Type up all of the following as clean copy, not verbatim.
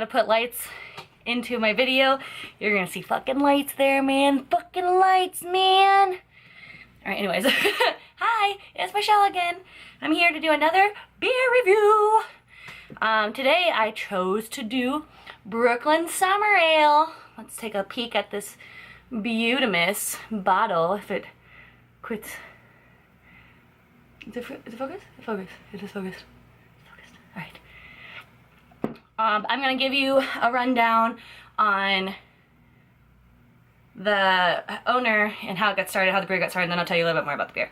to put lights into my video. You're gonna see fucking lights there, man. Fucking lights, man. Alright, anyways. Hi, it's Michelle again. I'm here to do another beer review. Today I chose to do Brooklyn Summer Ale. Let's take a peek at this Beautimus bottle, if it quits. Is it focused? Focus. It is focused. Focused. Alright. I'm going to give you a rundown on the owner and how it got started, how the beer got started, and then I'll tell you a little bit more about the beer.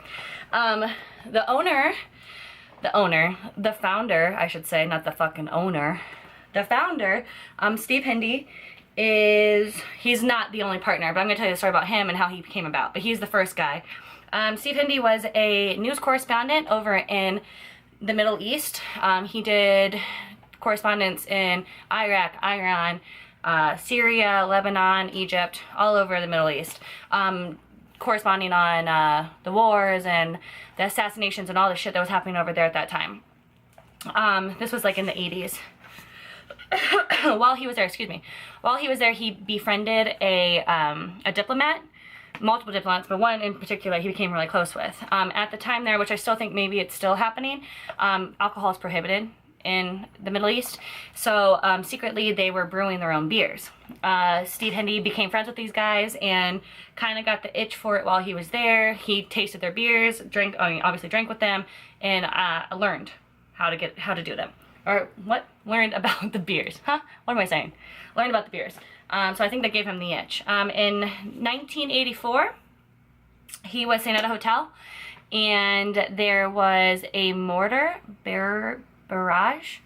The founder, I should say, not the fucking owner. The founder, Steve Hindy, he's not the only partner, but I'm going to tell you the story about him and how he came about, but he's the first guy. Steve Hindy was a news correspondent over in the Middle East. He did correspondence in Iraq, Iran, Syria, Lebanon, Egypt, all over the Middle East, corresponding on the wars and the assassinations and all the shit that was happening over there at that time. This was like in the 80s. While he was there, he befriended a diplomat, multiple diplomats, but one in particular he became really close with. At the time there, which I still think maybe it's still happening, alcohol is prohibited in the Middle East, so secretly they were brewing their own beers. Steve Hindy became friends with these guys and kind of got the itch for it while he was there. He tasted their beers, obviously drank with them, and learned how to do them. Or what? Learned about the beers. Huh? What am I saying? Learned about the beers. So I think that gave him the itch. In 1984, he was staying at a hotel, and there was a barrage?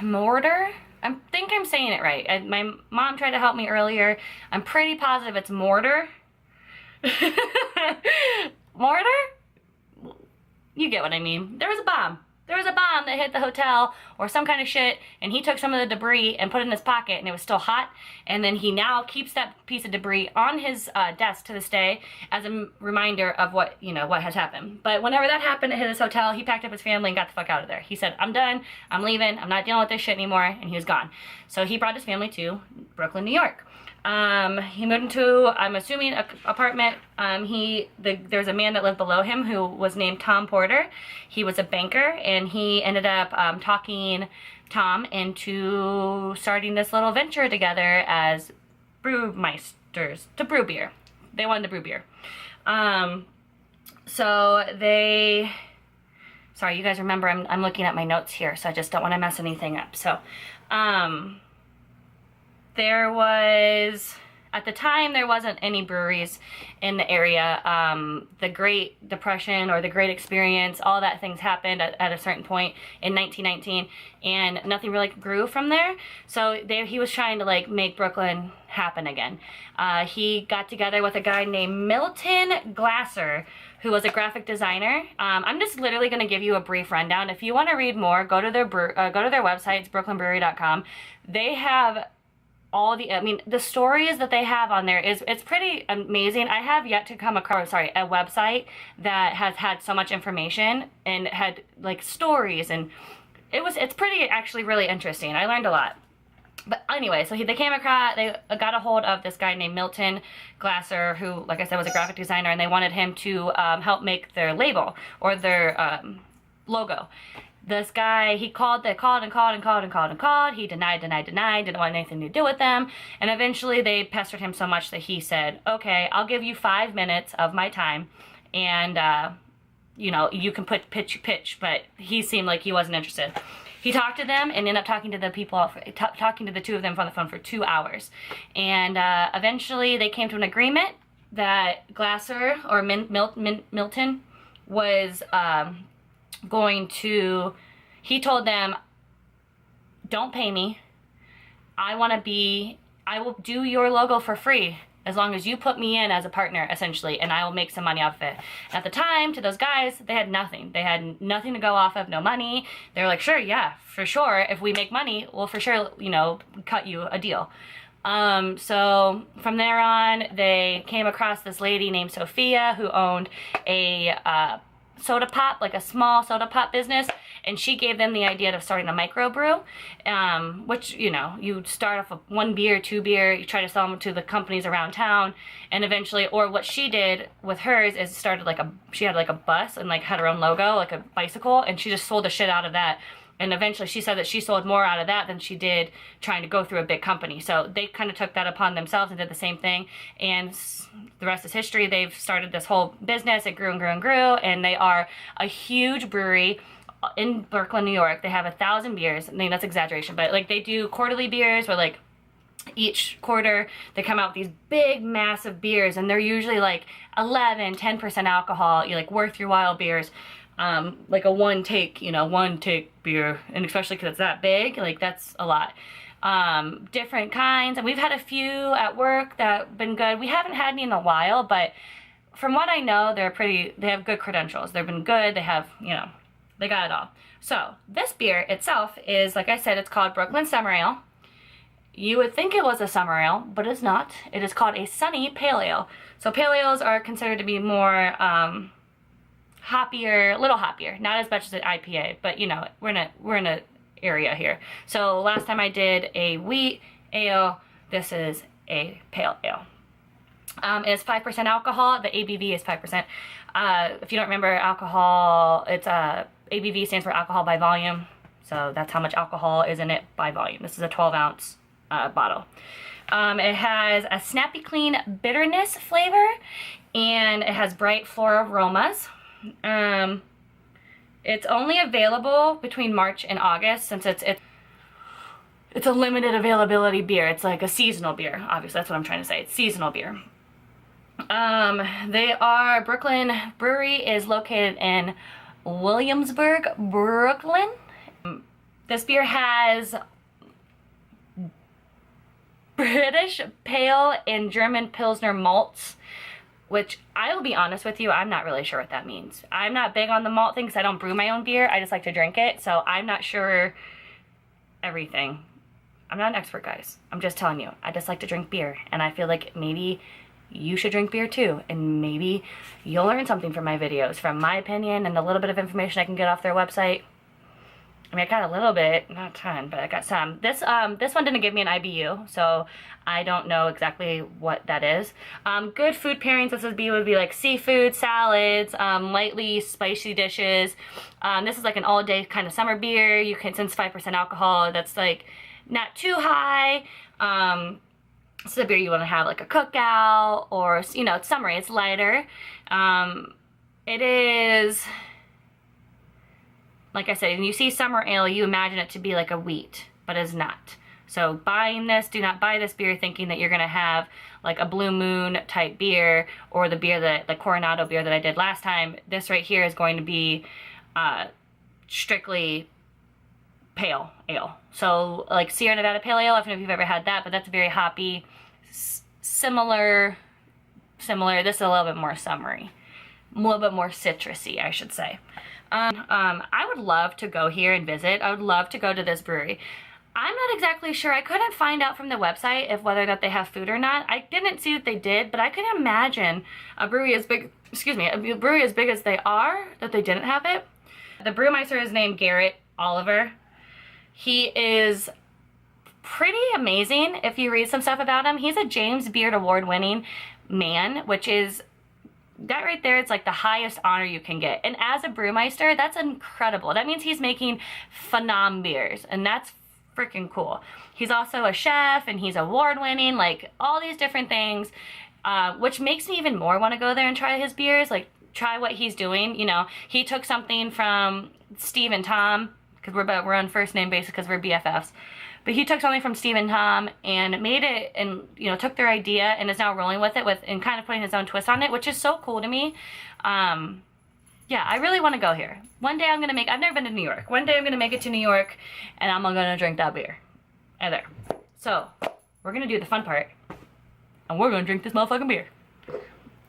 Mortar? I think I'm saying it right. My mom tried to help me earlier. I'm pretty positive it's mortar. Mortar? You get what I mean. There was a bomb. There was a bomb that hit the hotel or some kind of shit, and he took some of the debris and put it in his pocket, and it was still hot, and then he now keeps that piece of debris on his desk to this day as a reminder of what has happened. But whenever that happened at his hotel, he packed up his family and got the fuck out of there. He said, I'm done, I'm leaving, I'm not dealing with this shit anymore, and he was gone. So he brought his family to Brooklyn, New York. He moved into, I'm assuming, an apartment. There's a man that lived below him who was named Tom Porter. He was a banker, and he ended up talking Tom into starting this little venture together as brewmeisters to brew beer. They wanted to brew beer. Sorry, you guys remember I'm looking at my notes here, so I just don't want to mess anything up. So, at the time, there wasn't any breweries in the area. The Great Depression or the Great Experience, all that things happened at a certain point in 1919, and nothing really grew from there. So he was trying to make Brooklyn happen again. He got together with a guy named Milton Glasser, who was a graphic designer. I'm just literally going to give you a brief rundown. If you want to read more, go to their website, it's brooklynbrewery.com. They have the stories that they have on there it's pretty amazing. I have yet to come across, a website that has had so much information and had stories, and it's pretty actually really interesting. I learned a lot. But anyway, so they got a hold of this guy named Milton Glasser, who, like I said, was a graphic designer, and they wanted him to help make their label or their logo. This guy, he called. He denied, didn't want anything to do with them. And eventually they pestered him so much that he said, okay, I'll give you 5 minutes of my time, and, you can pitch, but he seemed like he wasn't interested. He talked to them and ended up talking to the two of them on the phone for 2 hours. And eventually they came to an agreement that Glasser, or Milton, was he told them, don't pay me. I will do your logo for free as long as you put me in as a partner, essentially, and I will make some money off of it. At the time, to those guys, they had nothing. They had nothing to go off of, no money. They were like, sure, yeah, for sure. If we make money, we'll for sure, cut you a deal. So from there on, they came across this lady named Sophia who owned a soda pop, like a small soda pop business, and she gave them the idea of starting a microbrew, which, you know, you start off with 1 beer, 2 beer, you try to sell them to the companies around town, and eventually, or what she did with hers is started like she had like a bus and like had her own logo, like a bicycle, and she just sold the shit out of that. And eventually she said that she sold more out of that than she did trying to go through a big company. So they kind of took that upon themselves and did the same thing. And the rest is history. They've started this whole business. It grew and grew and grew. And they are a huge brewery in Brooklyn, New York. They have 1,000 beers. I mean, that's exaggeration. But like they do quarterly beers where like each quarter they come out with these big, massive beers. And they're usually like 11, 10% alcohol. You like worth your while beers. Like a one take beer, and especially because it's that big, like that's a lot. Different kinds, and we've had a few at work that have been good. We haven't had any in a while, but from what I know, they have good credentials. They've been good, they have, you know, they got it all. So, this beer itself is, like I said, it's called Brooklyn Summer Ale. You would think it was a summer ale, but it's not. It is called a Sunny Pale Ale. So pale ales are considered to be more, hoppier, a little hoppier, not as much as an IPA, but you know, we're in a area here. So last time I did a wheat ale, this is a pale ale. It's 5% alcohol. The ABV is 5%. If you don't remember alcohol, it's ABV stands for alcohol by volume. So that's how much alcohol is in it by volume. This is a 12-ounce bottle. It has a snappy clean bitterness flavor, and it has bright floral aromas. It's only available between March and August, since it's a limited availability beer. It's like a seasonal beer. Obviously, that's what I'm trying to say. It's seasonal beer. Brooklyn Brewery is located in Williamsburg, Brooklyn. This beer has British Pale and German Pilsner malts, which I will be honest with you, I'm not really sure what that means. I'm not big on the malt thing because I don't brew my own beer. I just like to drink it, so I'm not sure everything. I'm not an expert, guys. I'm just telling you. I just like to drink beer, and I feel like maybe you should drink beer too, and maybe you'll learn something from my videos, from my opinion and a little bit of information I can get off their website. I mean, I got a little bit, not a ton, but I got some. This one didn't give me an IBU, so I don't know exactly what that is. Good food pairings, would be like seafood, salads, lightly spicy dishes. This is like an all-day kind of summer beer. You can, since 5% alcohol, that's like not too high. This is a beer you want to have like a cookout, or, you know, it's summery, it's lighter. It is, like I said, when you see summer ale, you imagine it to be like a wheat, but it's not. So buying this, do not buy this beer thinking that you're going to have like a Blue Moon type beer, or the beer the Coronado beer that I did last time. This right here is going to be strictly pale ale. So like Sierra Nevada Pale Ale, I don't know if you've ever had that, but that's very hoppy, similar. This is a little bit more summery, a little bit more citrusy, I should say. I would love to go here and visit. I would love to go to this brewery. I'm not exactly sure. I couldn't find out from the website if whether that they have food or not. I didn't see that they did, but I could imagine a brewery as big, a brewery as big as they are, that they didn't have it. The brewmeister is named Garrett Oliver. He is pretty amazing if you read some stuff about him. He's a James Beard Award-winning man, which is, that right there, it's like the highest honor you can get. And as a brewmeister, that's incredible. That means he's making phenom beers, and that's freaking cool. He's also a chef, and he's award-winning, like all these different things, which makes me even more want to go there and try his beers, like try what he's doing. You know, he took something from Steve and Tom, because we're on first name basis because we're BFFs. But he took something from Steve and Tom and made it, and, you know, took their idea and is now rolling with it and kind of putting his own twist on it, which is so cool to me. Yeah, I really want to go here. One day I've never been to New York. One day I'm going to make it to New York, and I'm going to drink that beer. And there. So, we're going to do the fun part, and we're going to drink this motherfucking beer.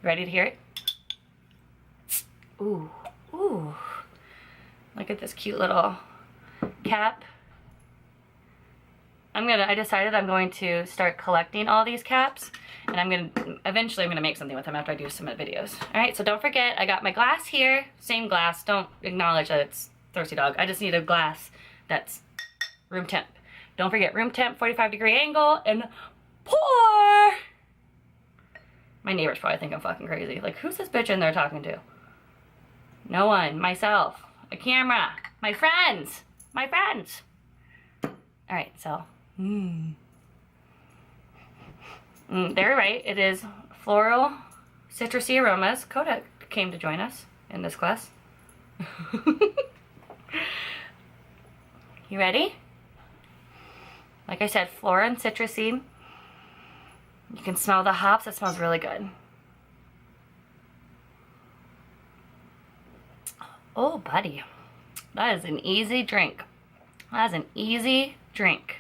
Ready to hear it? Ooh. Ooh. Look at this cute little cap. I decided I'm going to start collecting all these caps, and eventually I'm gonna make something with them after I do some videos. All right, so don't forget, I got my glass here, same glass. Don't acknowledge that it's Thirsty Dog. I just need a glass that's room temp. Don't forget, room temp, 45-degree angle, and pour. My neighbors probably think I'm fucking crazy. Like, who's this bitch in there talking to? No one. Myself. A camera. My friends. My friends. Alright, so. They're right. It is floral, citrusy aromas. Coda came to join us in this class. You ready? Like I said, floral and citrusy. You can smell the hops. It smells really good. Oh, buddy. That is an easy drink. That is an easy drink.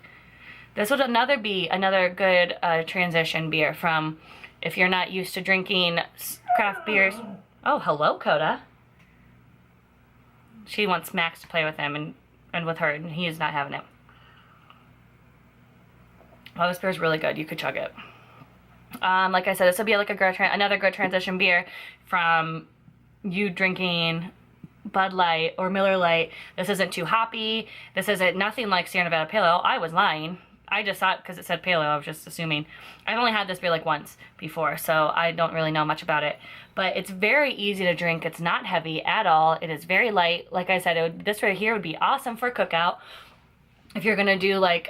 This would be another good transition beer from if you're not used to drinking craft beers. Oh, hello, Coda. She wants Max to play with him and with her, and he is not having it. Oh, this beer is really good. You could chug it. Like I said, this would be like another good transition beer from you drinking Bud Light or Miller Lite. This isn't too hoppy. This isn't nothing like Sierra Nevada Pale Ale. I was lying. I just thought because it said Pale Ale, I was just assuming. I've only had this beer like once before, so I don't really know much about it. But it's very easy to drink. It's not heavy at all. It is very light. Like I said, this right here would be awesome for a cookout. If you're gonna do like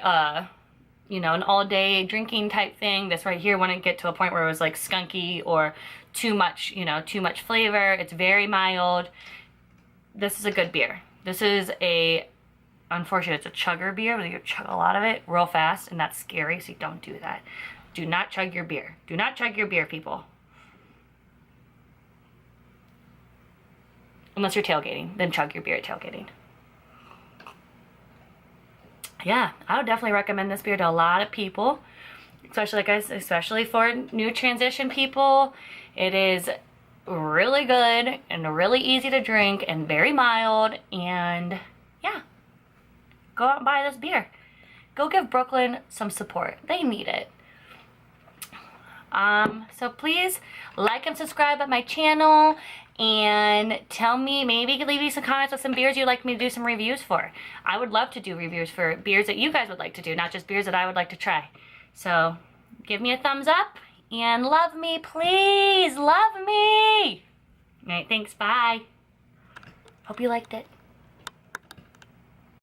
you know, an all-day drinking type thing. This right here wouldn't get to a point where it was like skunky or too much, you know, too much flavor. It's very mild. This is a good beer. This is unfortunately, it's a chugger beer, where you chug a lot of it real fast, and that's scary, so you don't do that. Do not chug your beer. Do not chug your beer, people. Unless you're tailgating, then chug your beer at tailgating. Yeah, I would definitely recommend this beer to a lot of people, especially for new transition people. It is really good and really easy to drink and very mild, and yeah, go out and buy this beer. Go give Brooklyn some support. They need it. So please like and subscribe at my channel, and tell me, maybe you could leave me some comments with some beers you'd like me to do some reviews for. I would love to do reviews for beers that you guys would like to do, not just beers that I would like to try. So give me a thumbs up and love me, please. Love me. All right, thanks. Bye. Hope you liked it.